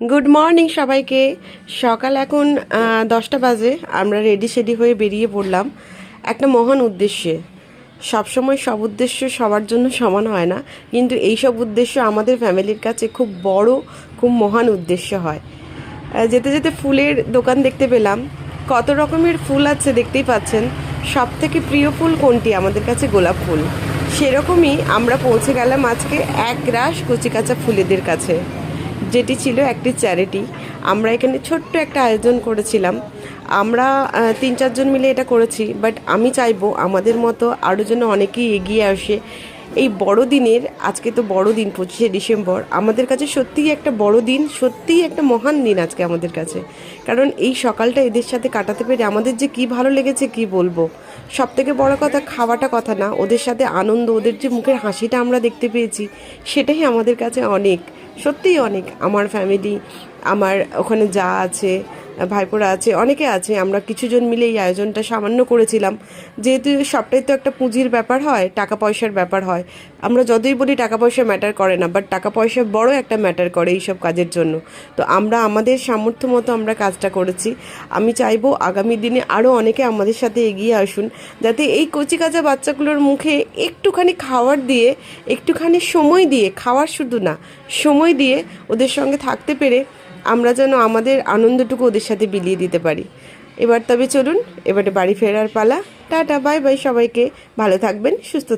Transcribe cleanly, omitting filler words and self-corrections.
Good morning সবাইকে। সকাল এখন 10টা বাজে। আমরা রেডি হয়ে বেরিয়ে পড়লাম একটা মহান উদ্দেশ্যে। সবসময় সব উদ্দেশ্য সবার জন্য সমান হয় না, কিন্তু এই সব উদ্দেশ্য আমাদের ফ্যামিলির কাছে খুব বড়, খুব মহান উদ্দেশ্য হয়। যেতে যেতে ফুলের দোকান দেখতে পেলাম। কত রকমের ফুল আছে দেখতেই পাচ্ছেন। সব থেকে প্রিয় ফুল কোনটি? আমাদের কাছে গোলাপ ফুল। সেরকমই আমরা পৌঁছে গেলাম আজকে এক রাশ কচিকাঁচা ফুলেদের কাছে, যেটি ছিল একটি চ্যারিটি। আমরা এখানে ছোট্ট একটা আয়োজন করেছিলাম। আমরা 3-4 জন মিলে এটা করেছি, বাট আমি চাইবো আমাদের মতো আরও যেন অনেকেই এগিয়ে আসে এই বড় দিনের। আজকে তো বড় দিন, 25শে ডিসেম্বর আমাদের কাছে সত্যিই একটা বড় দিন, সত্যিই একটা মহান দিন আজকে আমাদের কাছে। কারণ এই সকালটা এদের সাথে কাটাতে পেরে আমাদের যে কী ভালো লেগেছে কি বলবো। সব থেকে বড় কথা খাওয়াটা কথা না, ওদের সাথে আনন্দ, ওদের যে মুখের হাসিটা আমরা দেখতে পেয়েছি সেটাই আমাদের কাছে অনেক, সত্যিই অনেক। আমার ফ্যামিলি, আমার ওখানে যা আছে, ভাইপোরা আছে, অনেকে আছে। আমরা কিছুজন মিলে এই আয়োজনটা সামান্য করেছিলাম। যেহেতু সবটাই তো একটা পুঁজির ব্যাপার হয়, টাকা পয়সার ব্যাপার হয়। আমরা যতই বলি টাকা পয়সা ম্যাটার করে না, বাট টাকা পয়সা বড় একটা ম্যাটার করে এইসব কাজের জন্য। তো আমরা আমাদের সামর্থ্য মতো আমরা কাজটা করেছি। আমি চাইবো আগামী দিনে আরও অনেকে আমাদের সাথে এগিয়ে আসুন, যাতে এই কচিকাঁচা বাচ্চাগুলোর মুখে একটুখানি খাওয়ার দিয়ে, একটুখানি সময় দিয়ে, খাওয়ার শুধু না, সময় দিয়ে ওদের সঙ্গে থাকতে পেরে আমরা যেন আমাদের আনন্দটুকু ওদের সাথে বিলিয়ে দিতে পারি। এবার তবে চলুন, এবারে বাড়ি ফেরার পালা। টাটা, বাই বাই সবাইকে। ভালো থাকবেন, সুস্থ